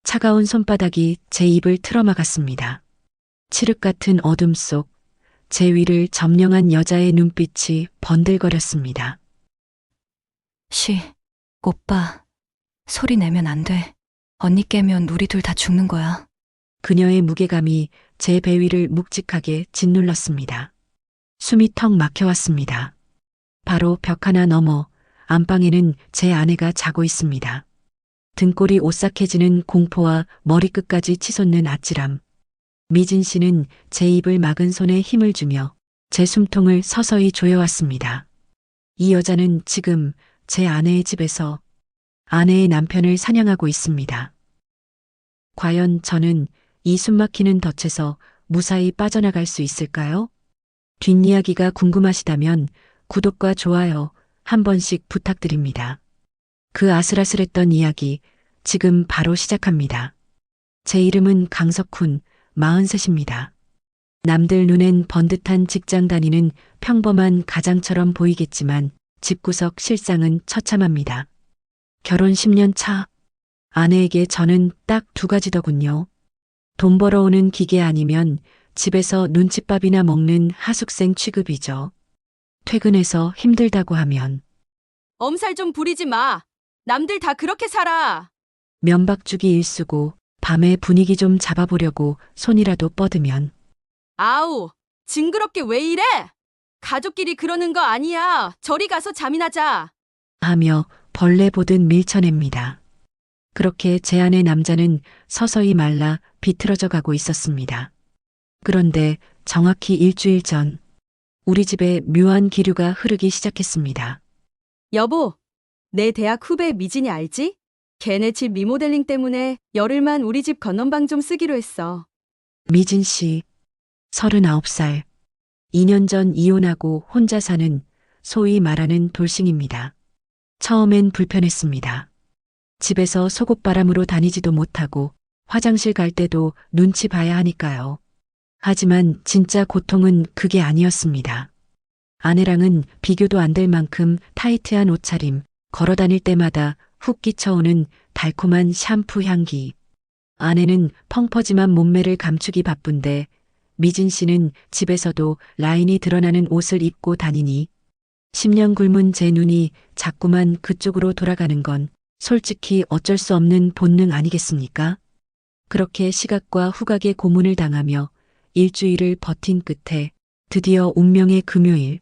차가운 손바닥이 제 입을 틀어막았습니다. 칠흑 같은 어둠 속 제 위를 점령한 여자의 눈빛이 번들거렸습니다. 오빠, 소리 내면 안 돼. 언니 깨면 우리 둘 다 죽는 거야. 그녀의 무게감이 제 배 위를 묵직하게 짓눌렀습니다. 숨이 턱 막혀왔습니다. 바로 벽 하나 너머 안방에는 제 아내가 자고 있습니다. 등골이 오싹해지는 공포와 머리끝까지 치솟는 아찔함. 미진 씨는 제 입을 막은 손에 힘을 주며 제 숨통을 서서히 조여왔습니다. 이 여자는 지금 제 아내의 집에서 아내의 남편을 사냥하고 있습니다. 과연 저는 이 숨막히는 덫에서 무사히 빠져나갈 수 있을까요? 뒷이야기가 궁금하시다면 구독과 좋아요 한 번씩 부탁드립니다. 그 아슬아슬했던 이야기 지금 바로 시작합니다. 제 이름은 강석훈, 43입니다. 남들 눈엔 번듯한 직장 다니는 평범한 가장처럼 보이겠지만 집구석 실상은 처참합니다. 결혼 10년 차. 아내에게 저는 딱 두 가지더군요. 돈 벌어오는 기계 아니면 집에서 눈칫밥이나 먹는 하숙생 취급이죠. 퇴근해서 힘들다고 하면 엄살 좀 부리지 마. 남들 다 그렇게 살아. 면박주기 일수고 밤에 분위기 좀 잡아보려고 손이라도 뻗으면 아우, 징그럽게 왜 이래? 가족끼리 그러는 거 아니야. 저리 가서 잠이나 자. 하며 벌레 보듯 밀쳐냅니다. 그렇게 제 안의 남자는 서서히 말라 비틀어져 가고 있었습니다. 그런데 정확히 일주일 전 우리 집에 묘한 기류가 흐르기 시작했습니다. 여보, 내 대학 후배 미진이 알지? 걔네 집 리모델링 때문에 열흘만 우리 집 건넌방 좀 쓰기로 했어. 미진 씨, 39살. 2년 전 이혼하고 혼자 사는 소위 말하는 돌싱입니다. 처음엔 불편했습니다. 집에서 속옷바람으로 다니지도 못하고 화장실 갈 때도 눈치 봐야 하니까요. 하지만 진짜 고통은 그게 아니었습니다. 아내랑은 비교도 안 될 만큼 타이트한 옷차림, 걸어 다닐 때마다 훅 끼쳐오는 달콤한 샴푸 향기. 아내는 펑퍼짐한 몸매를 감추기 바쁜데 미진 씨는 집에서도 라인이 드러나는 옷을 입고 다니니 10년 굶은 제 눈이 자꾸만 그쪽으로 돌아가는 건 솔직히 어쩔 수 없는 본능 아니겠습니까? 그렇게 시각과 후각의 고문을 당하며 일주일을 버틴 끝에 드디어 운명의 금요일.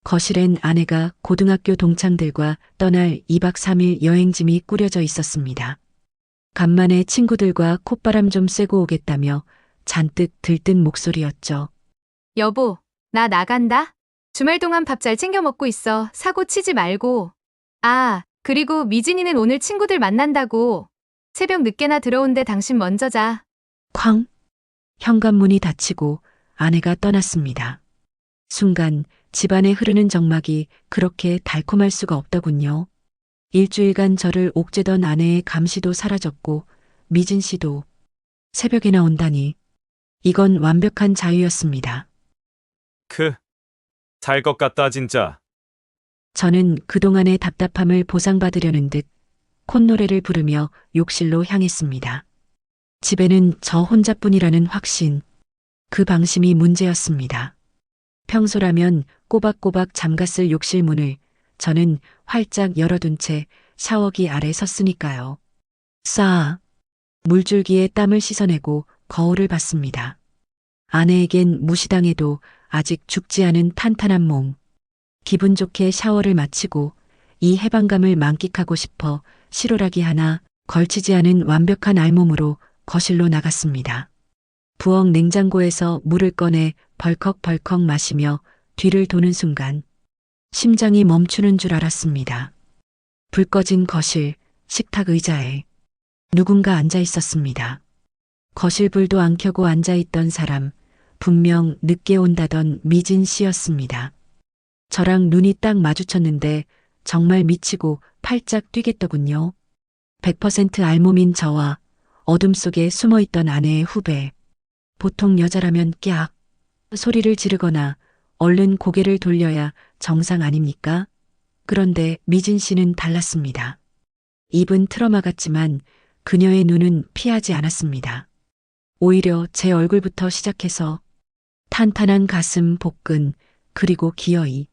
거실엔 아내가 고등학교 동창들과 떠날 2박 3일 여행짐이 꾸려져 있었습니다. 간만에 친구들과 콧바람 좀 쐬고 오겠다며 잔뜩 들뜬 목소리였죠. 여보, 나 나간다. 주말 동안 밥 잘 챙겨 먹고 있어. 사고 치지 말고. 아, 그리고 미진이는 오늘 친구들 만난다고. 새벽 늦게나 들어온대. 당신 먼저 자. 쾅! 현관문이 닫히고 아내가 떠났습니다. 순간 집안에 흐르는 정막이 그렇게 달콤할 수가 없더군요. 일주일간 저를 옥죄던 아내의 감시도 사라졌고 미진 씨도 새벽에 나온다니 이건 완벽한 자유였습니다. 잘 것 같다 진짜. 저는 그동안의 답답함을 보상받으려는 듯 콧노래를 부르며 욕실로 향했습니다. 집에는 저 혼자뿐이라는 확신, 그 방심이 문제였습니다. 평소라면 꼬박꼬박 잠갔을 욕실 문을 저는 활짝 열어둔 채 샤워기 아래 섰으니까요. 싸 물줄기에 땀을 씻어내고 거울을 봤습니다. 아내에겐 무시당해도 아직 죽지 않은 탄탄한 몸. 기분 좋게 샤워를 마치고 이 해방감을 만끽하고 싶어 실오라기 하나 걸치지 않은 완벽한 알몸으로 거실로 나갔습니다. 부엌 냉장고에서 물을 꺼내 벌컥벌컥 마시며 뒤를 도는 순간 심장이 멈추는 줄 알았습니다. 불 꺼진 거실, 식탁 의자에 누군가 앉아 있었습니다. 거실 불도 안 켜고 앉아 있던 사람, 분명 늦게 온다던 미진 씨였습니다. 저랑 눈이 딱 마주쳤는데 정말 미치고 팔짝 뛰겠더군요. 100% 알몸인 저와 어둠 속에 숨어있던 아내의 후배. 보통 여자라면 깍 소리를 지르거나 얼른 고개를 돌려야 정상 아닙니까? 그런데 미진 씨는 달랐습니다. 입은 틀어막았지만 그녀의 눈은 피하지 않았습니다. 오히려 제 얼굴부터 시작해서 탄탄한 가슴, 복근, 그리고 기어이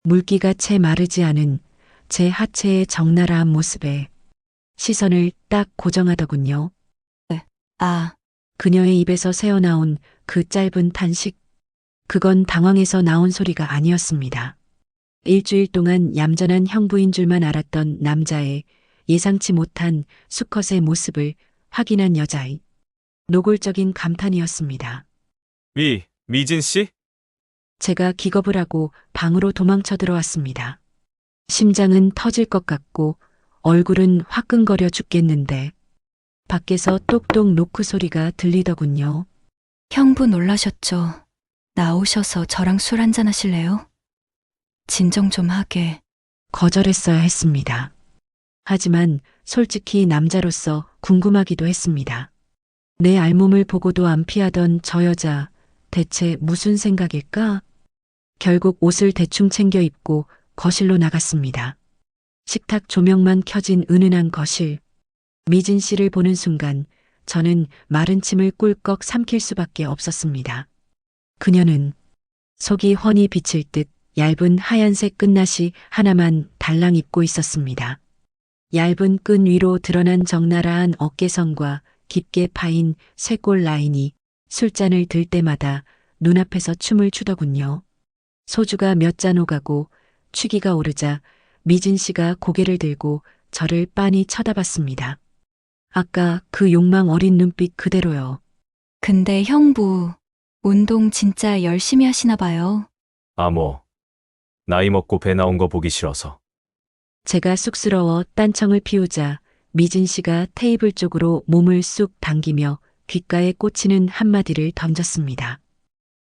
물기가 채 마르지 않은 제 하체의 적나라한 모습에 시선을 딱 고정하더군요. 아, 그녀의 입에서 새어나온 그 짧은 탄식, 그건 당황해서 나온 소리가 아니었습니다. 일주일 동안 얌전한 형부인 줄만 알았던 남자의 예상치 못한 수컷의 모습을 확인한 여자의 노골적인 감탄이었습니다. 미진 씨? 제가 기겁을 하고 방으로 도망쳐 들어왔습니다. 심장은 터질 것 같고 얼굴은 화끈거려 죽겠는데 밖에서 똑똑 노크 소리가 들리더군요. 형부 놀라셨죠? 나오셔서 저랑 술 한잔 하실래요? 진정 좀 하게. 거절했어야 했습니다. 하지만 솔직히 남자로서 궁금하기도 했습니다. 내 알몸을 보고도 안 피하던 저 여자 대체 무슨 생각일까? 결국 옷을 대충 챙겨 입고 거실로 나갔습니다. 식탁 조명만 켜진 은은한 거실. 미진 씨를 보는 순간 저는 마른 침을 꿀꺽 삼킬 수밖에 없었습니다. 그녀는 속이 훤히 비칠 듯 얇은 하얀색 끝나시 하나만 달랑 입고 있었습니다. 얇은 끈 위로 드러난 적나라한 어깨선과 깊게 파인 쇄골 라인이 술잔을 들 때마다 눈앞에서 춤을 추더군요. 소주가 몇 잔 오가고 취기가 오르자 미진 씨가 고개를 들고 저를 빤히 쳐다봤습니다. 아까 그 욕망 어린 눈빛 그대로요. 근데 형부, 운동 진짜 열심히 하시나 봐요. 나이 먹고 배 나온 거 보기 싫어서. 제가 쑥스러워 딴청을 피우자 미진 씨가 테이블 쪽으로 몸을 쑥 당기며 귓가에 꽂히는 한마디를 던졌습니다.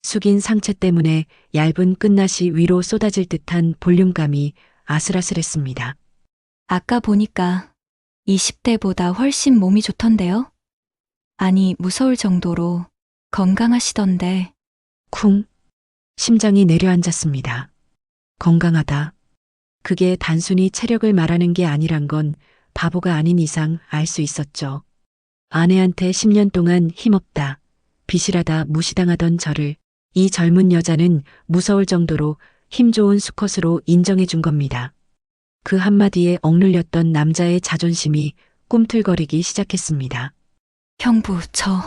숙인 상체 때문에 얇은 끝나시 위로 쏟아질 듯한 볼륨감이 아슬아슬했습니다. 아까 보니까 20대보다 훨씬 몸이 좋던데요? 아니, 무서울 정도로 건강하시던데. 쿵. 심장이 내려앉았습니다. 건강하다. 그게 단순히 체력을 말하는 게 아니란 건 바보가 아닌 이상 알 수 있었죠. 아내한테 10년 동안 힘없다, 비실하다 무시당하던 저를 이 젊은 여자는 무서울 정도로 힘 좋은 수컷으로 인정해 준 겁니다. 그 한마디에 억눌렸던 남자의 자존심이 꿈틀거리기 시작했습니다. 형부, 저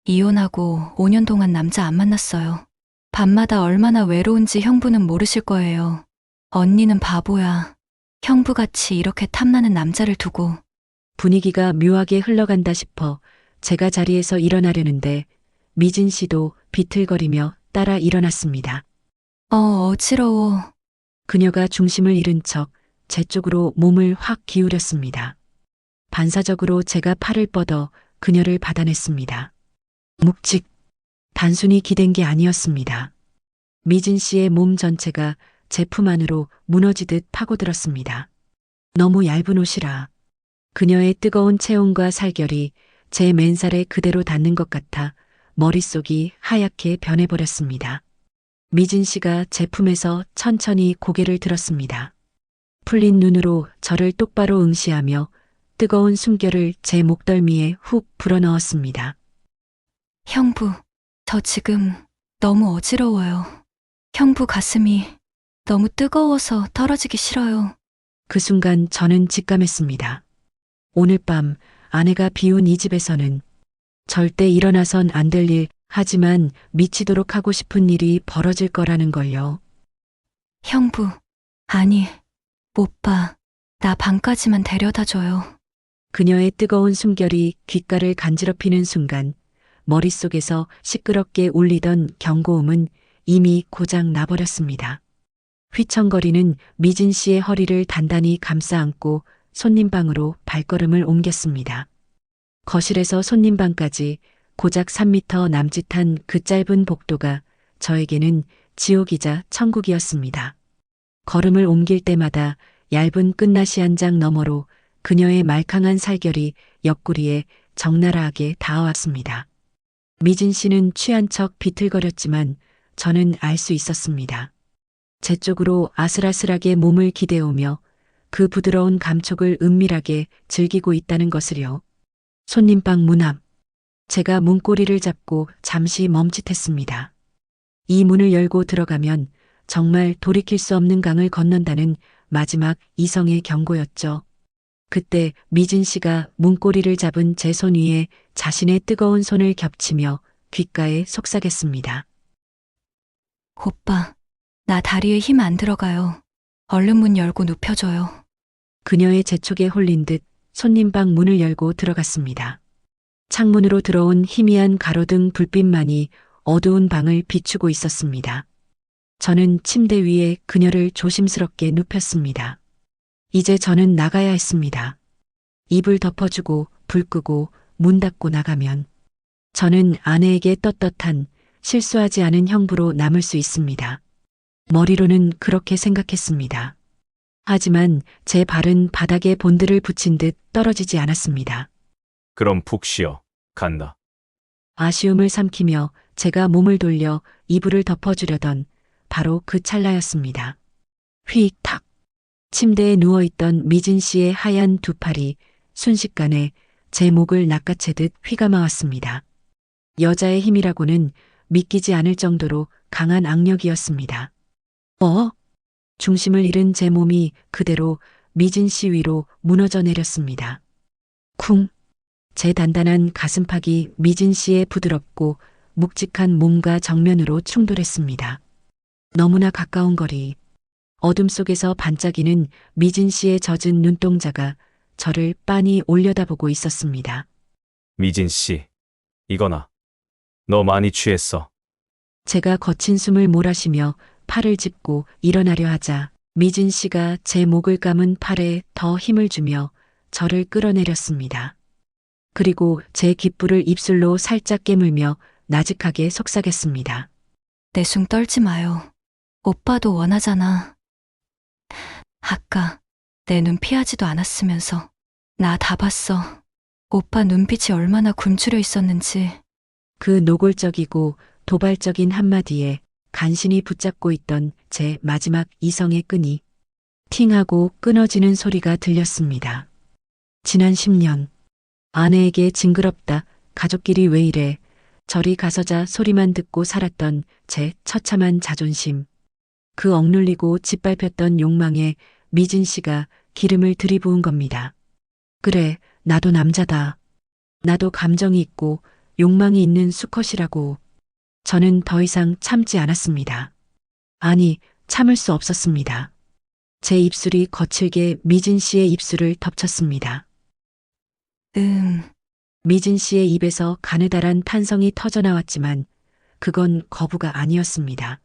이혼하고 5년 동안 남자 안 만났어요. 밤마다 얼마나 외로운지 형부는 모르실 거예요. 언니는 바보야. 형부같이 이렇게 탐나는 남자를 두고. 분위기가 묘하게 흘러간다 싶어 제가 자리에서 일어나려는데 미진 씨도 비틀거리며 따라 일어났습니다. 어지러워. 그녀가 중심을 잃은 척 제 쪽으로 몸을 확 기울였습니다. 반사적으로 제가 팔을 뻗어 그녀를 받아냈습니다. 묵직. 단순히 기댄 게 아니었습니다. 미진 씨의 몸 전체가 제 품 안으로 무너지듯 파고들었습니다. 너무 얇은 옷이라. 그녀의 뜨거운 체온과 살결이 제 맨살에 그대로 닿는 것 같아 머릿속이 하얗게 변해버렸습니다. 미진 씨가 제 품에서 천천히 고개를 들었습니다. 풀린 눈으로 저를 똑바로 응시하며 뜨거운 숨결을 제 목덜미에 훅 불어넣었습니다. 형부, 저 지금 너무 어지러워요. 형부 가슴이 너무 뜨거워서 떨어지기 싫어요. 그 순간 저는 직감했습니다. 오늘 밤 아내가 비운 이 집에서는 절대 일어나선 안 될 일, 하지만 미치도록 하고 싶은 일이 벌어질 거라는 걸요. 형부, 아니, 못 봐. 나 방까지만 데려다 줘요. 그녀의 뜨거운 숨결이 귓가를 간지럽히는 순간 머릿속에서 시끄럽게 울리던 경고음은 이미 고장 나버렸습니다. 휘청거리는 미진 씨의 허리를 단단히 감싸 안고 손님방으로 발걸음을 옮겼습니다. 거실에서 손님방까지 고작 3m 남짓한 그 짧은 복도가 저에게는 지옥이자 천국이었습니다. 걸음을 옮길 때마다 얇은 끝나시 한 장 너머로 그녀의 말캉한 살결이 옆구리에 적나라하게 닿아왔습니다. 미진 씨는 취한 척 비틀거렸지만 저는 알 수 있었습니다. 제 쪽으로 아슬아슬하게 몸을 기대오며 그 부드러운 감촉을 은밀하게 즐기고 있다는 것을요. 손님방 문 앞. 제가 문고리를 잡고 잠시 멈칫했습니다. 이 문을 열고 들어가면 정말 돌이킬 수 없는 강을 건넌다는 마지막 이성의 경고였죠. 그때 미진 씨가 문고리를 잡은 제 손 위에 자신의 뜨거운 손을 겹치며 귓가에 속삭였습니다. 오빠, 나 다리에 힘 안 들어가요. 얼른 문 열고 눕혀줘요. 그녀의 재촉에 홀린 듯 손님방 문을 열고 들어갔습니다. 창문으로 들어온 희미한 가로등 불빛만이 어두운 방을 비추고 있었습니다. 저는 침대 위에 그녀를 조심스럽게 눕혔습니다. 이제 저는 나가야 했습니다. 이불 덮어주고 불 끄고 문 닫고 나가면 저는 아내에게 떳떳한 실수하지 않은 형부로 남을 수 있습니다. 머리로는 그렇게 생각했습니다. 하지만 제 발은 바닥에 본드를 붙인 듯 떨어지지 않았습니다. 그럼 푹 쉬어. 간다. 아쉬움을 삼키며 제가 몸을 돌려 이불을 덮어주려던 바로 그 찰나였습니다. 휙탁. 침대에 누워있던 미진 씨의 하얀 두 팔이 순식간에 제 목을 낚아채듯 휘감아왔습니다. 여자의 힘이라고는 믿기지 않을 정도로 강한 악력이었습니다. 중심을 잃은 제 몸이 그대로 미진 씨 위로 무너져 내렸습니다. 쿵! 제 단단한 가슴팍이 미진 씨의 부드럽고 묵직한 몸과 정면으로 충돌했습니다. 너무나 가까운 거리. 어둠 속에서 반짝이는 미진 씨의 젖은 눈동자가 저를 빤히 올려다보고 있었습니다. 미진 씨. 이거나. 너 많이 취했어. 제가 거친 숨을 몰아쉬며 팔을 짚고 일어나려 하자 미진 씨가 제 목을 감은 팔에 더 힘을 주며 저를 끌어내렸습니다. 그리고 제 귓불을 입술로 살짝 깨물며 나직하게 속삭였습니다. 내 숨 떨지 마요. 오빠도 원하잖아. 아까 내 눈 피하지도 않았으면서 나 다 봤어. 오빠 눈빛이 얼마나 굶주려 있었는지. 그 노골적이고 도발적인 한마디에 간신히 붙잡고 있던 제 마지막 이성의 끈이 팅하고 끊어지는 소리가 들렸습니다. 지난 10년 아내에게 징그럽다, 가족끼리 왜 이래, 저리 가서자 소리만 듣고 살았던 제 처참한 자존심. 그 억눌리고 짓밟혔던 욕망에 미진 씨가 기름을 들이부은 겁니다. 그래, 나도 남자다. 나도 감정이 있고 욕망이 있는 수컷이라고. 저는 더 이상 참지 않았습니다. 아니, 참을 수 없었습니다. 제 입술이 거칠게 미진 씨의 입술을 덮쳤습니다. 미진 씨의 입에서 가느다란 탄성이 터져나왔지만 그건 거부가 아니었습니다.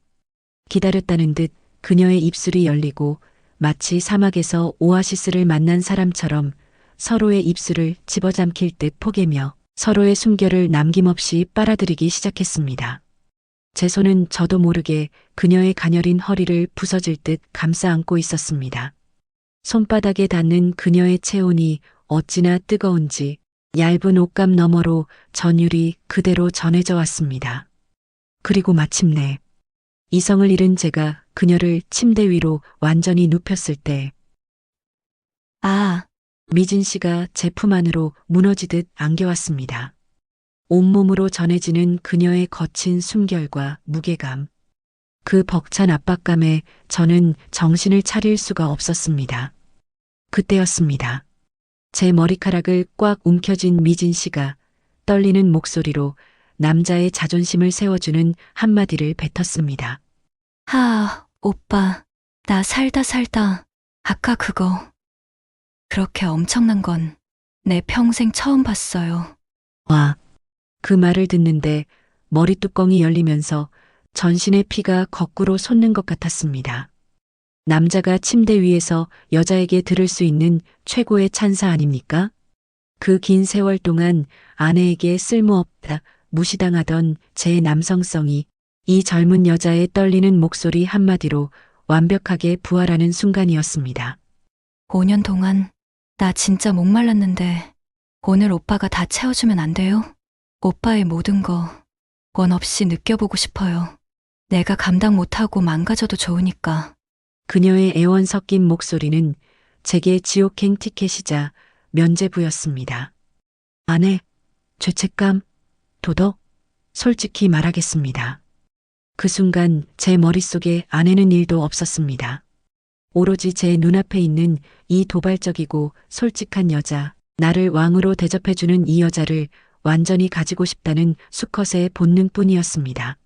기다렸다는 듯 그녀의 입술이 열리고 마치 사막에서 오아시스를 만난 사람처럼 서로의 입술을 집어삼킬 듯 포개며 서로의 숨결을 남김없이 빨아들이기 시작했습니다. 제 손은 저도 모르게 그녀의 가녀린 허리를 부서질 듯 감싸 안고 있었습니다. 손바닥에 닿는 그녀의 체온이 어찌나 뜨거운지 얇은 옷감 너머로 전율이 그대로 전해져 왔습니다. 그리고 마침내 이성을 잃은 제가 그녀를 침대 위로 완전히 눕혔을 때 미진 씨가 제 품 안으로 무너지듯 안겨왔습니다. 온몸으로 전해지는 그녀의 거친 숨결과 무게감. 그 벅찬 압박감에 저는 정신을 차릴 수가 없었습니다. 그때였습니다. 제 머리카락을 꽉 움켜쥔 미진 씨가 떨리는 목소리로 남자의 자존심을 세워주는 한마디를 뱉었습니다. 오빠, 나 살다 아까 그거. 그렇게 엄청난 건 내 평생 처음 봤어요. 그 말을 듣는데 머리뚜껑이 열리면서 전신의 피가 거꾸로 솟는 것 같았습니다. 남자가 침대 위에서 여자에게 들을 수 있는 최고의 찬사 아닙니까? 그 긴 세월 동안 아내에게 쓸모없다, 무시당하던 제 남성성이 이 젊은 여자의 떨리는 목소리 한마디로 완벽하게 부활하는 순간이었습니다. 5년 동안 나 진짜 목말랐는데 오늘 오빠가 다 채워주면 안 돼요? 오빠의 모든 거 원 없이 느껴보고 싶어요. 내가 감당 못하고 망가져도 좋으니까. 그녀의 애원 섞인 목소리는 제게 지옥행 티켓이자 면죄부였습니다. 아내, 죄책감, 도덕, 솔직히 말하겠습니다. 그 순간 제 머릿속에 아내는 일도 없었습니다. 오로지 제 눈앞에 있는 이 도발적이고 솔직한 여자, 나를 왕으로 대접해주는 이 여자를 완전히 가지고 싶다는 수컷의 본능뿐이었습니다.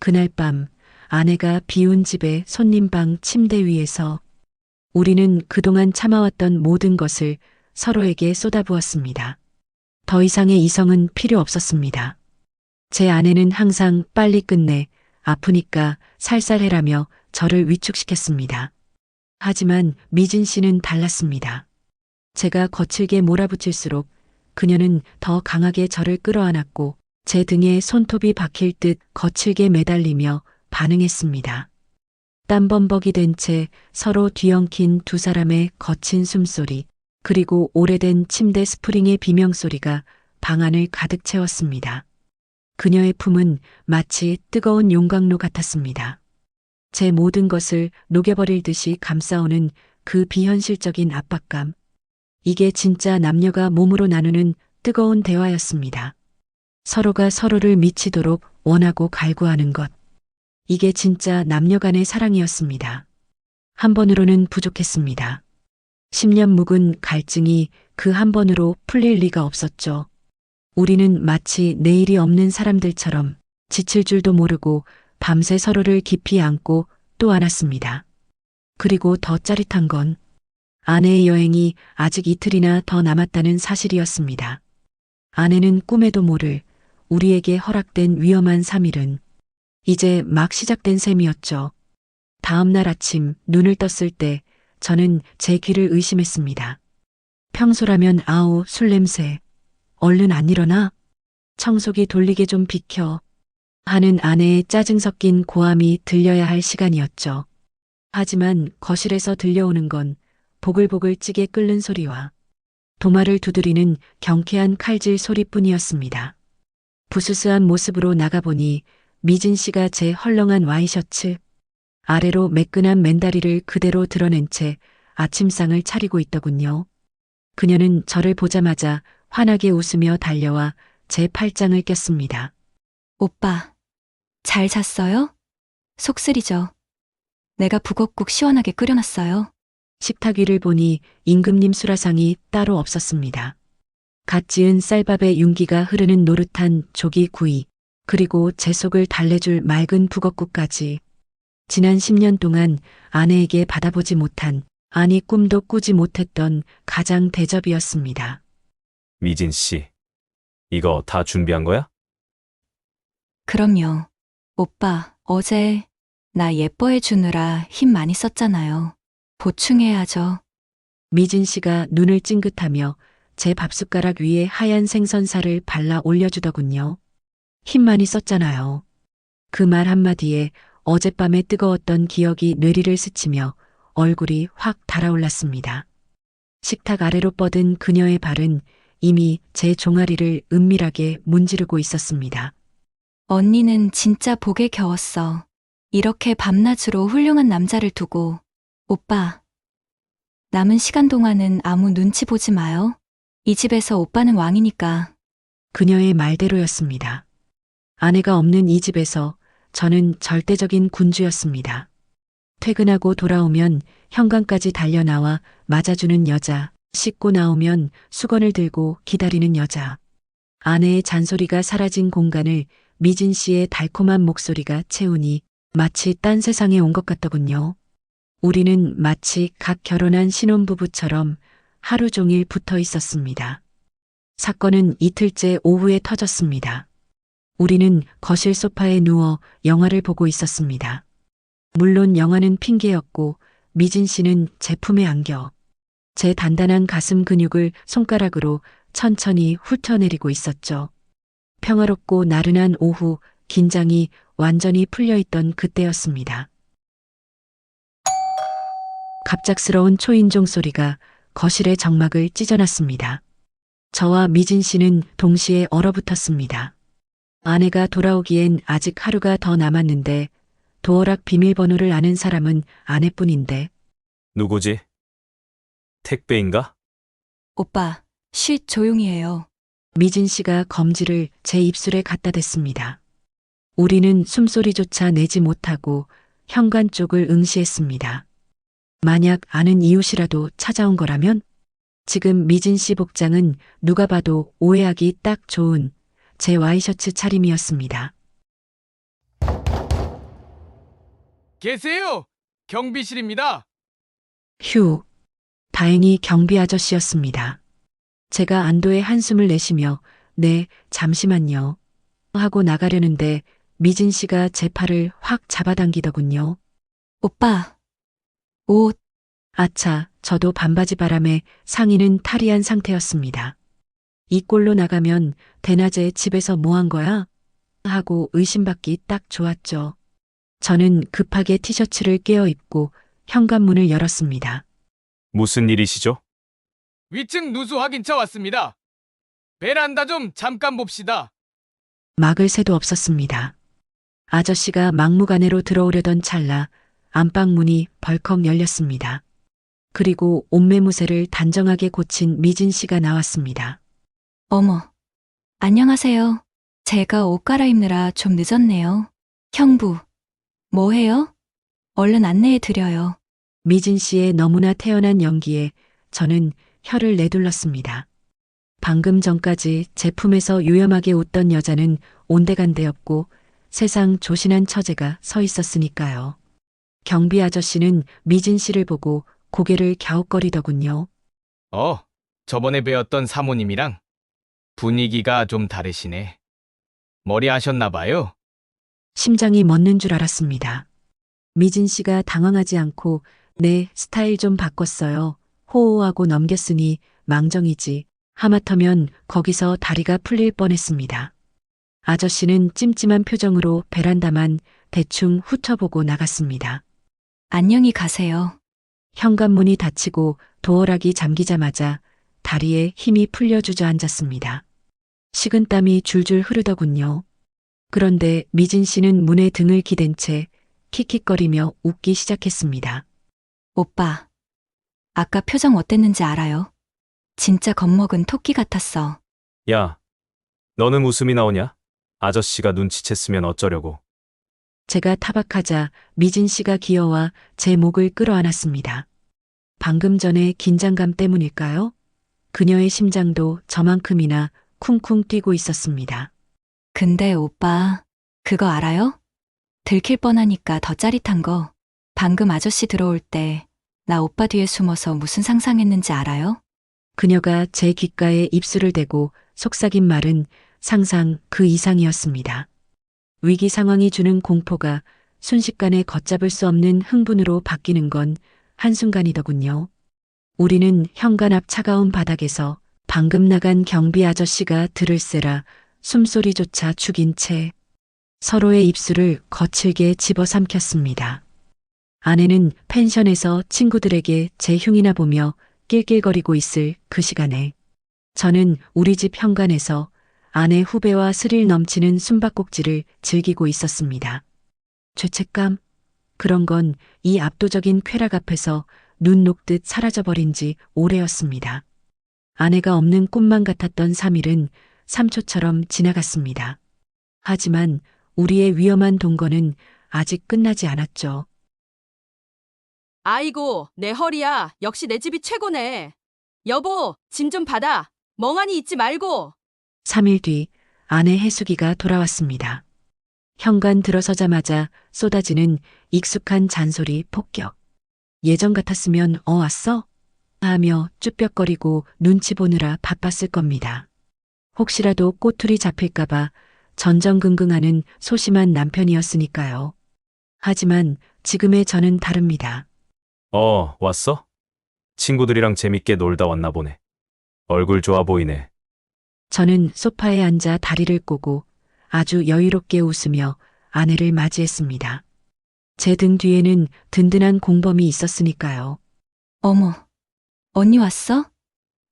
그날 밤 아내가 비운 집의 손님방 침대 위에서 우리는 그동안 참아왔던 모든 것을 서로에게 쏟아부었습니다. 더 이상의 이성은 필요 없었습니다. 제 아내는 항상 빨리 끝내, 아프니까 살살해라며 저를 위축시켰습니다. 하지만 미진 씨는 달랐습니다. 제가 거칠게 몰아붙일수록 그녀는 더 강하게 저를 끌어안았고 제 등에 손톱이 박힐 듯 거칠게 매달리며 반응했습니다. 땀범벅이 된 채 서로 뒤엉킨 두 사람의 거친 숨소리, 그리고 오래된 침대 스프링의 비명소리가 방 안을 가득 채웠습니다. 그녀의 품은 마치 뜨거운 용광로 같았습니다. 제 모든 것을 녹여버릴 듯이 감싸오는 그 비현실적인 압박감. 이게 진짜 남녀가 몸으로 나누는 뜨거운 대화였습니다. 서로가 서로를 미치도록 원하고 갈구하는 것. 이게 진짜 남녀 간의 사랑이었습니다. 한 번으로는 부족했습니다. 10년 묵은 갈증이 그 한 번으로 풀릴 리가 없었죠. 우리는 마치 내일이 없는 사람들처럼 지칠 줄도 모르고 밤새 서로를 깊이 안고 또 안았습니다. 그리고 더 짜릿한 건 아내의 여행이 아직 이틀이나 더 남았다는 사실이었습니다. 아내는 꿈에도 모를 우리에게 허락된 위험한 3일은 이제 막 시작된 셈이었죠. 다음 날 아침 눈을 떴을 때 저는 제 귀를 의심했습니다. 평소라면 아우 술 냄새. 얼른 안 일어나? 청소기 돌리게 좀 비켜. 하는 아내의 짜증 섞인 고함이 들려야 할 시간이었죠. 하지만 거실에서 들려오는 건 보글보글 찌개 끓는 소리와 도마를 두드리는 경쾌한 칼질 소리뿐이었습니다. 부스스한 모습으로 나가보니 미진 씨가 제 헐렁한 와이셔츠 아래로 매끈한 맨다리를 그대로 드러낸 채 아침상을 차리고 있더군요. 그녀는 저를 보자마자 환하게 웃으며 달려와 제 팔짱을 꼈습니다. 오빠, 잘 잤어요? 속쓰리죠. 내가 북엇국 시원하게 끓여놨어요. 식탁 위를 보니 임금님 수라상이 따로 없었습니다. 갓 지은 쌀밥에 윤기가 흐르는 노릇한 조기 구이, 그리고 제 속을 달래줄 맑은 북엇국까지. 지난 10년 동안 아내에게 받아보지 못한, 아니 꿈도 꾸지 못했던 가장 대접이었습니다. 미진 씨, 이거 다 준비한 거야? 그럼요. 오빠, 어제 나 예뻐해 주느라 힘 많이 썼잖아요. 보충해야죠. 미진 씨가 눈을 찡긋하며 제 밥숟가락 위에 하얀 생선살을 발라 올려주더군요. 힘 많이 썼잖아요. 그 말 한마디에 어젯밤에 뜨거웠던 기억이 뇌리를 스치며 얼굴이 확 달아올랐습니다. 식탁 아래로 뻗은 그녀의 발은 이미 제 종아리를 은밀하게 문지르고 있었습니다. 언니는 진짜 복에 겨웠어. 이렇게 밤낮으로 훌륭한 남자를 두고. 오빠, 남은 시간 동안은 아무 눈치 보지 마요. 이 집에서 오빠는 왕이니까. 그녀의 말대로였습니다. 아내가 없는 이 집에서 저는 절대적인 군주였습니다. 퇴근하고 돌아오면 현관까지 달려나와 맞아주는 여자, 씻고 나오면 수건을 들고 기다리는 여자. 아내의 잔소리가 사라진 공간을 미진 씨의 달콤한 목소리가 채우니 마치 딴 세상에 온 것 같더군요. 우리는 마치 갓 결혼한 신혼부부처럼 하루 종일 붙어 있었습니다. 사건은 이틀째 오후에 터졌습니다. 우리는 거실 소파에 누워 영화를 보고 있었습니다. 물론 영화는 핑계였고 미진 씨는 제 품에 안겨 제 단단한 가슴 근육을 손가락으로 천천히 훑어내리고 있었죠. 평화롭고 나른한 오후, 긴장이 완전히 풀려있던 그때였습니다. 갑작스러운 초인종 소리가 거실의 정막을 찢어놨습니다. 저와 미진 씨는 동시에 얼어붙었습니다. 아내가 돌아오기엔 아직 하루가 더 남았는데 도어락 비밀번호를 아는 사람은 아내뿐인데 누구지? 택배인가? 오빠, 쉿 조용히 해요. 미진 씨가 검지를 제 입술에 갖다 댔습니다. 우리는 숨소리조차 내지 못하고 현관 쪽을 응시했습니다. 만약 아는 이웃이라도 찾아온 거라면 지금 미진 씨 복장은 누가 봐도 오해하기 딱 좋은 제 와이셔츠 차림이었습니다. 계세요. 경비실입니다. 휴, 다행히 경비 아저씨였습니다. 제가 안도의 한숨을 내쉬며 네, 잠시만요 하고 나가려는데 미진 씨가 제 팔을 확 잡아당기더군요. 오빠, 옷, 아차, 저도 반바지 바람에 상의는 탈의한 상태였습니다. 이 꼴로 나가면 대낮에 집에서 뭐 한 거야? 하고 의심받기 딱 좋았죠. 저는 급하게 티셔츠를 깨어 입고 현관문을 열었습니다. 무슨 일이시죠? 위층 누수 확인차 왔습니다. 베란다 좀 잠깐 봅시다. 막을 새도 없었습니다. 아저씨가 막무가내로 들어오려던 찰나 안방문이 벌컥 열렸습니다. 그리고 옷매무새를 단정하게 고친 미진 씨가 나왔습니다. 어머. 안녕하세요. 제가 옷 갈아입느라 좀 늦었네요. 형부, 뭐 해요? 얼른 안내해 드려요. 미진 씨의 너무나 태연한 연기에 저는 혀를 내둘렀습니다. 방금 전까지 제 품에서 유염하게 웃던 여자는 온데간데없고 세상 조신한 처제가 서 있었으니까요. 경비 아저씨는 미진 씨를 보고 고개를 갸웃거리더군요. 저번에 뵈었던 사모님이랑 분위기가 좀 다르시네. 머리 하셨나 봐요. 심장이 멎는 줄 알았습니다. 미진 씨가 당황하지 않고 네, 스타일 좀 바꿨어요. 호호하고 넘겼으니 망정이지. 하마터면 거기서 다리가 풀릴 뻔했습니다. 아저씨는 찜찜한 표정으로 베란다만 대충 훑어보고 나갔습니다. 안녕히 가세요. 현관문이 닫히고 도어락이 잠기자마자 다리에 힘이 풀려 주저앉았습니다. 식은땀이 줄줄 흐르더군요. 그런데 미진 씨는 문에 등을 기댄 채 킥킥거리며 웃기 시작했습니다. 오빠, 아까 표정 어땠는지 알아요? 진짜 겁먹은 토끼 같았어. 야, 너는 웃음이 나오냐? 아저씨가 눈치챘으면 어쩌려고. 제가 타박하자 미진 씨가 기어와 제 목을 끌어안았습니다. 방금 전에 긴장감 때문일까요? 그녀의 심장도 저만큼이나 쿵쿵 뛰고 있었습니다. 근데 오빠, 그거 알아요? 들킬 뻔하니까 더 짜릿한 거. 방금 아저씨 들어올 때 나 오빠 뒤에 숨어서 무슨 상상했는지 알아요? 그녀가 제 귓가에 입술을 대고 속삭인 말은 상상 그 이상이었습니다. 위기 상황이 주는 공포가 순식간에 걷잡을 수 없는 흥분으로 바뀌는 건 한순간이더군요. 우리는 현관 앞 차가운 바닥에서 방금 나간 경비 아저씨가 들을세라 숨소리조차 죽인 채 서로의 입술을 거칠게 집어삼켰습니다. 아내는 펜션에서 친구들에게 제 흉이나 보며 낄낄거리고 있을 그 시간에 저는 우리 집 현관에서 아내 후배와 스릴 넘치는 숨바꼭질을 즐기고 있었습니다. 죄책감? 그런 건 이 압도적인 쾌락 앞에서 눈 녹듯 사라져버린 지 오래였습니다. 아내가 없는 꿈만 같았던 3일은 3초처럼 지나갔습니다. 하지만 우리의 위험한 동거는 아직 끝나지 않았죠. 아이고, 내 허리야. 역시 내 집이 최고네. 여보, 짐 좀 받아. 멍하니 있지 말고. 3일 뒤 아내 해숙이가 돌아왔습니다. 현관 들어서자마자 쏟아지는 익숙한 잔소리 폭격. 예전 같았으면 왔어? 하며 쭈뼛거리고 눈치 보느라 바빴을 겁니다. 혹시라도 꼬투리 잡힐까봐 전전긍긍하는 소심한 남편이었으니까요. 하지만 지금의 저는 다릅니다. 왔어? 친구들이랑 재밌게 놀다 왔나 보네. 얼굴 좋아 보이네. 저는 소파에 앉아 다리를 꼬고 아주 여유롭게 웃으며 아내를 맞이했습니다. 제 등 뒤에는 든든한 공범이 있었으니까요. 어머, 언니 왔어?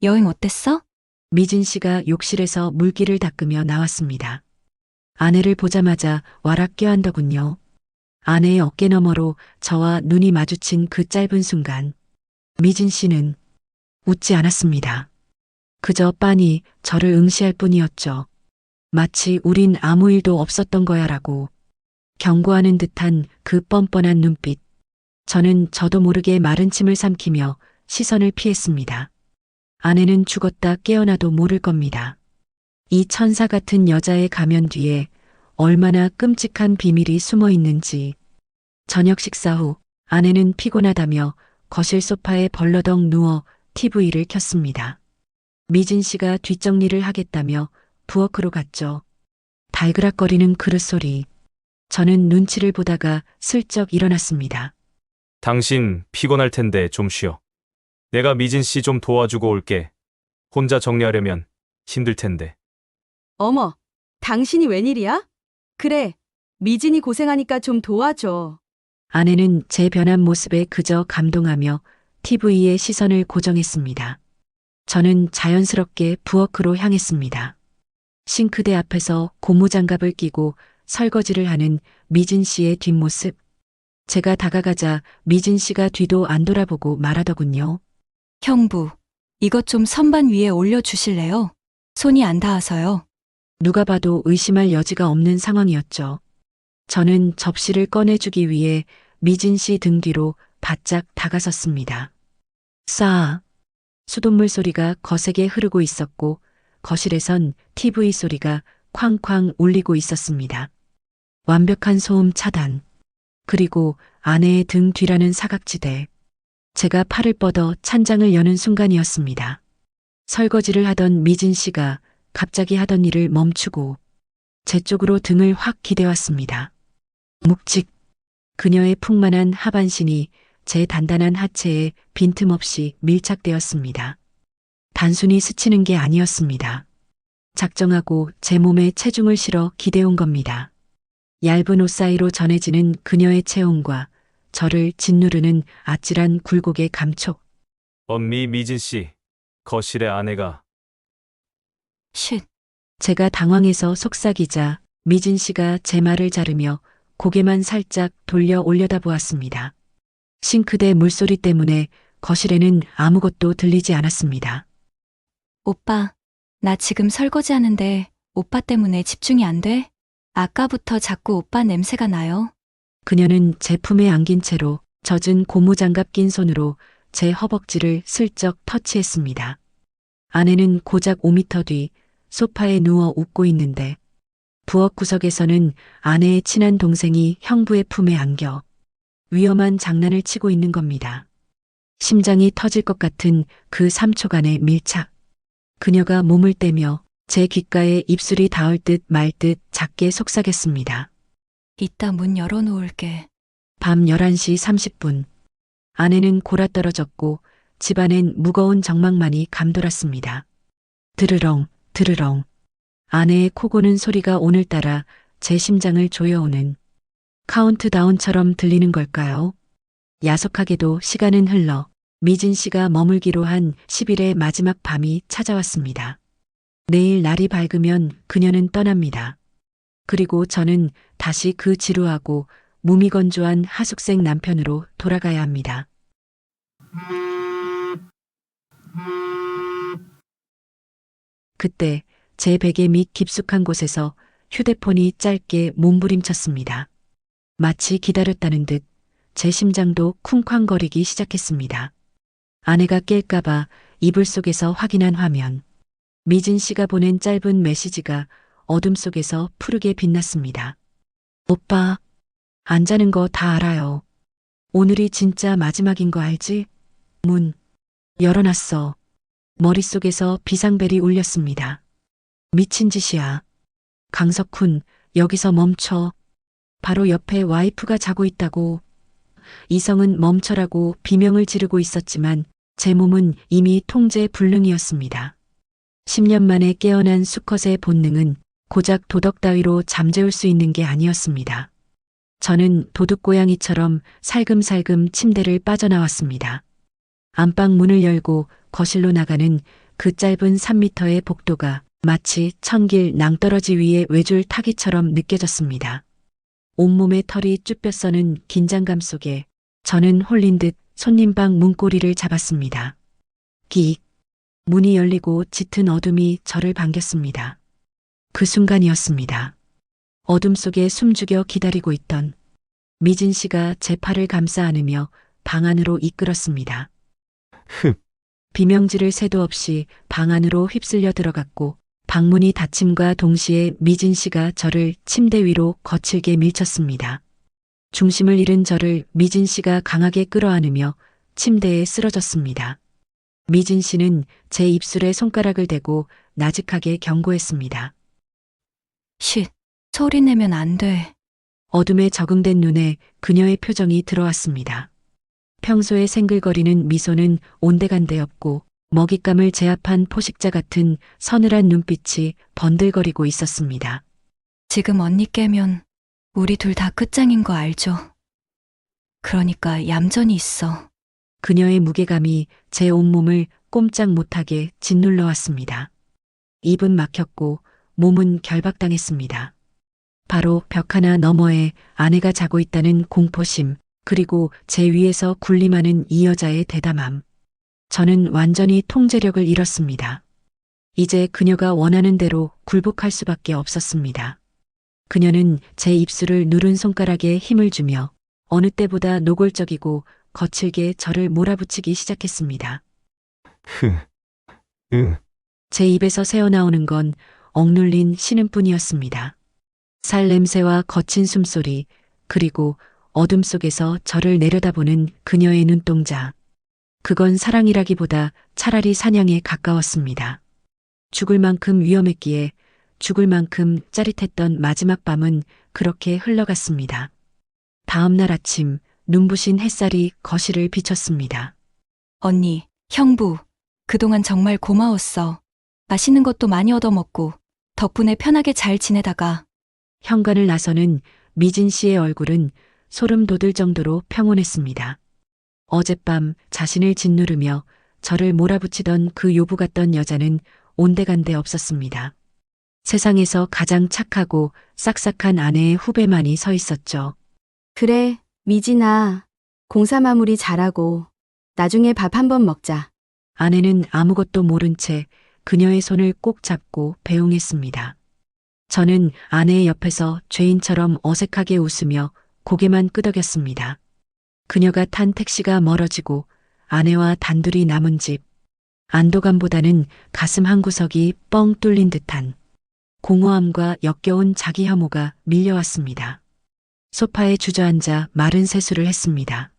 여행 어땠어? 미진 씨가 욕실에서 물기를 닦으며 나왔습니다. 아내를 보자마자 와락 껴안더군요. 아내의 어깨 너머로 저와 눈이 마주친 그 짧은 순간 미진 씨는 웃지 않았습니다. 그저 빤히 저를 응시할 뿐이었죠. 마치 우린 아무 일도 없었던 거야라고 경고하는 듯한 그 뻔뻔한 눈빛. 저는 저도 모르게 마른 침을 삼키며 시선을 피했습니다. 아내는 죽었다 깨어나도 모를 겁니다. 이 천사 같은 여자의 가면 뒤에 얼마나 끔찍한 비밀이 숨어 있는지. 저녁 식사 후 아내는 피곤하다며 거실 소파에 벌러덩 누워 TV를 켰습니다. 미진 씨가 뒷정리를 하겠다며 부엌으로 갔죠. 달그락거리는 그릇 소리. 저는 눈치를 보다가 슬쩍 일어났습니다. 당신 피곤할 텐데 좀 쉬어. 내가 미진 씨 좀 도와주고 올게. 혼자 정리하려면 힘들 텐데. 어머, 당신이 웬일이야? 그래, 미진이 고생하니까 좀 도와줘. 아내는 제 변한 모습에 그저 감동하며 TV에 시선을 고정했습니다. 저는 자연스럽게 부엌으로 향했습니다. 싱크대 앞에서 고무장갑을 끼고 설거지를 하는 미진 씨의 뒷모습. 제가 다가가자 미진 씨가 뒤도 안 돌아보고 말하더군요. 형부, 이것 좀 선반 위에 올려주실래요? 손이 안 닿아서요. 누가 봐도 의심할 여지가 없는 상황이었죠. 저는 접시를 꺼내주기 위해 미진 씨 등 뒤로 바짝 다가섰습니다. 싸. 수돗물 소리가 거세게 흐르고 있었고 거실에선 TV 소리가 쾅쾅 울리고 있었습니다. 완벽한 소음 차단. 그리고 아내의 등 뒤라는 사각지대. 제가 팔을 뻗어 찬장을 여는 순간이었습니다. 설거지를 하던 미진 씨가 갑자기 하던 일을 멈추고 제 쪽으로 등을 확 기대왔습니다. 묵직. 그녀의 풍만한 하반신이 제 단단한 하체에 빈틈없이 밀착되었습니다. 단순히 스치는 게 아니었습니다. 작정하고 제 몸에 체중을 실어 기대온 겁니다. 얇은 옷 사이로 전해지는 그녀의 체온과 저를 짓누르는 아찔한 굴곡의 감촉. 언니 미진 씨, 거실에 아내가. 쉿. 제가 당황해서 속삭이자 미진 씨가 제 말을 자르며 고개만 살짝 돌려 올려다보았습니다. 싱크대 물소리 때문에 거실에는 아무것도 들리지 않았습니다. 오빠, 나 지금 설거지 하는데 오빠 때문에 집중이 안 돼? 아까부터 자꾸 오빠 냄새가 나요. 그녀는 제 품에 안긴 채로 젖은 고무장갑 낀 손으로 제 허벅지를 슬쩍 터치했습니다. 아내는 고작 5미터 뒤 소파에 누워 웃고 있는데 부엌 구석에서는 아내의 친한 동생이 형부의 품에 안겨 위험한 장난을 치고 있는 겁니다. 심장이 터질 것 같은 그 3초간의 밀착. 그녀가 몸을 떼며 제 귓가에 입술이 닿을 듯 말 듯 작게 속삭였습니다. 이따 문 열어놓을게. 밤 11시 30분. 아내는 골아떨어졌고 집안엔 무거운 정막만이 감돌았습니다. 드르렁, 드르렁. 아내의 코 고는 소리가 오늘따라 제 심장을 조여오는 카운트다운처럼 들리는 걸까요? 야속하게도 시간은 흘러 미진 씨가 머물기로 한 10일의 마지막 밤이 찾아왔습니다. 내일 날이 밝으면 그녀는 떠납니다. 그리고 저는 다시 그 지루하고 무미건조한 하숙생 남편으로 돌아가야 합니다. 그때 제 베개 밑 깊숙한 곳에서 휴대폰이 짧게 몸부림쳤습니다. 마치 기다렸다는 듯 제 심장도 쿵쾅거리기 시작했습니다. 아내가 깰까봐 이불 속에서 확인한 화면. 미진 씨가 보낸 짧은 메시지가 어둠 속에서 푸르게 빛났습니다. 오빠, 안 자는 거 다 알아요. 오늘이 진짜 마지막인 거 알지? 문 열어놨어. 머릿속에서 비상벨이 울렸습니다. 미친 짓이야. 강석훈, 여기서 멈춰. 바로 옆에 와이프가 자고 있다고. 이성은 멈춰라고 비명을 지르고 있었지만 제 몸은 이미 통제 불능이었습니다. 10년 만에 깨어난 수컷의 본능은 고작 도덕 따위로 잠재울 수 있는 게 아니었습니다. 저는 도둑고양이처럼 살금살금 침대를 빠져나왔습니다. 안방 문을 열고 거실로 나가는 그 짧은 3미터의 복도가 마치 천길 낭떠러지 위의 외줄 타기처럼 느껴졌습니다. 온몸에 털이 쭈뼛서는 긴장감 속에 저는 홀린 듯 손님방 문고리를 잡았습니다. 끼익. 문이 열리고 짙은 어둠이 저를 반겼습니다. 그 순간이었습니다. 어둠 속에 숨죽여 기다리고 있던 미진 씨가 제 팔을 감싸 안으며 방 안으로 이끌었습니다. 흡. 비명지를 새도 없이 방 안으로 휩쓸려 들어갔고 방문이 닫힘과 동시에 미진 씨가 저를 침대 위로 거칠게 밀쳤습니다. 중심을 잃은 저를 미진 씨가 강하게 끌어안으며 침대에 쓰러졌습니다. 미진 씨는 제 입술에 손가락을 대고 나직하게 경고했습니다. 쉿, 소리 내면 안 돼. 어둠에 적응된 눈에 그녀의 표정이 들어왔습니다. 평소에 생글거리는 미소는 온데간데 없고 먹잇감을 제압한 포식자 같은 서늘한 눈빛이 번들거리고 있었습니다. 지금 언니 깨면 우리 둘 다 끝장인 거 알죠? 그러니까 얌전히 있어. 그녀의 무게감이 제 온몸을 꼼짝 못하게 짓눌러 왔습니다. 입은 막혔고 몸은 결박당했습니다. 바로 벽 하나 너머에 아내가 자고 있다는 공포심, 그리고 제 위에서 군림하는 이 여자의 대담함. 저는 완전히 통제력을 잃었습니다. 이제 그녀가 원하는 대로 굴복할 수밖에 없었습니다. 그녀는 제 입술을 누른 손가락에 힘을 주며 어느 때보다 노골적이고 거칠게 저를 몰아붙이기 시작했습니다. 제 입에서 새어나오는 건 억눌린 신음뿐이었습니다. 살 냄새와 거친 숨소리, 그리고 어둠 속에서 저를 내려다보는 그녀의 눈동자. 그건 사랑이라기보다 차라리 사냥에 가까웠습니다. 죽을 만큼 위험했기에 죽을 만큼 짜릿했던 마지막 밤은 그렇게 흘러갔습니다. 다음 날 아침 눈부신 햇살이 거실을 비췄습니다. 언니, 형부, 그동안 정말 고마웠어. 맛있는 것도 많이 얻어먹고 덕분에 편하게 잘 지내다가. 현관을 나서는 미진 씨의 얼굴은 소름 돋을 정도로 평온했습니다. 어젯밤 자신을 짓누르며 저를 몰아붙이던 그 요부 같던 여자는 온데간데 없었습니다. 세상에서 가장 착하고 싹싹한 아내의 후배만이 서 있었죠. 그래, 미진아. 공사 마무리 잘하고 나중에 밥 한번 먹자. 아내는 아무것도 모른 채 그녀의 손을 꼭 잡고 배웅했습니다. 저는 아내의 옆에서 죄인처럼 어색하게 웃으며 고개만 끄덕였습니다. 그녀가 탄 택시가 멀어지고 아내와 단둘이 남은 집. 안도감보다는 가슴 한구석이 뻥 뚫린 듯한 공허함과 역겨운 자기 혐오가 밀려왔습니다. 소파에 주저앉아 마른 세수를 했습니다.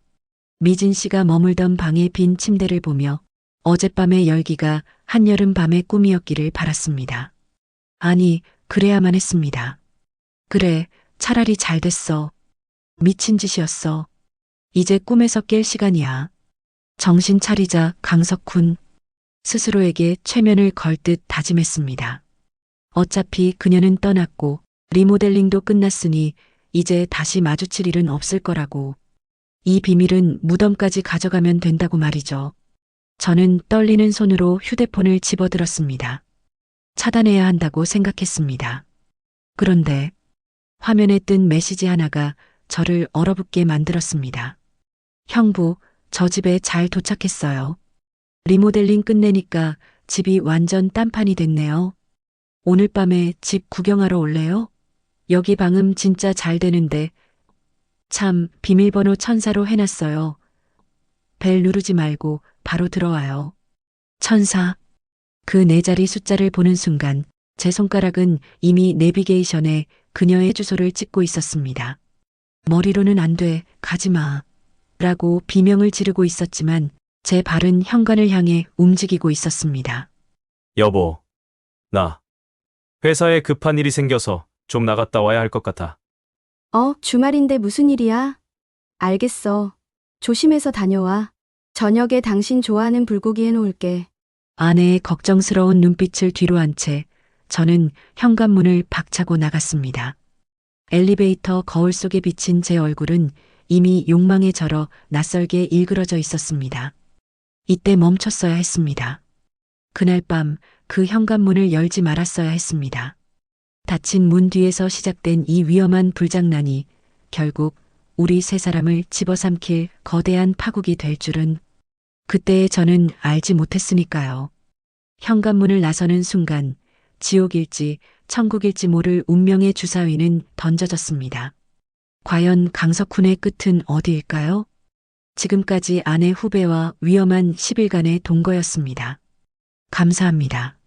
미진 씨가 머물던 방의 빈 침대를 보며 어젯밤의 열기가 한여름 밤의 꿈이었기를 바랐습니다. 아니, 그래야만 했습니다. 그래, 차라리 잘 됐어. 미친 짓이었어. 이제 꿈에서 깰 시간이야. 정신 차리자, 강석훈. 스스로에게 최면을 걸 듯 다짐했습니다. 어차피 그녀는 떠났고 리모델링도 끝났으니 이제 다시 마주칠 일은 없을 거라고. 이 비밀은 무덤까지 가져가면 된다고 말이죠. 저는 떨리는 손으로 휴대폰을 집어들었습니다. 차단해야 한다고 생각했습니다. 그런데 화면에 뜬 메시지 하나가 저를 얼어붙게 만들었습니다. 형부, 저 집에 잘 도착했어요. 리모델링 끝내니까 집이 완전 딴판이 됐네요. 오늘 밤에 집 구경하러 올래요? 여기 방음 진짜 잘 되는데. 참, 비밀번호 천사로 해놨어요. 벨 누르지 말고 바로 들어와요. 천사. 그 네 자리 숫자를 보는 순간 제 손가락은 이미 내비게이션에 그녀의 주소를 찍고 있었습니다. 머리로는 안 돼, 가지마. 라고 비명을 지르고 있었지만 제 발은 현관을 향해 움직이고 있었습니다. 여보, 나 회사에 급한 일이 생겨서 좀 나갔다 와야 할 것 같아. 주말인데 무슨 일이야? 알겠어. 조심해서 다녀와. 저녁에 당신 좋아하는 불고기 해놓을게. 아내의 걱정스러운 눈빛을 뒤로 한 채 저는 현관문을 박차고 나갔습니다. 엘리베이터 거울 속에 비친 제 얼굴은 이미 욕망에 절어 낯설게 일그러져 있었습니다. 이때 멈췄어야 했습니다. 그날 밤 그 현관문을 열지 말았어야 했습니다. 닫힌 문 뒤에서 시작된 이 위험한 불장난이 결국 우리 세 사람을 집어삼킬 거대한 파국이 될 줄은 그때의 저는 알지 못했으니까요. 현관문을 나서는 순간 지옥일지 천국일지 모를 운명의 주사위는 던져졌습니다. 과연 강석훈의 끝은 어디일까요? 지금까지 아내 후배와 위험한 10일간의 동거였습니다. 감사합니다.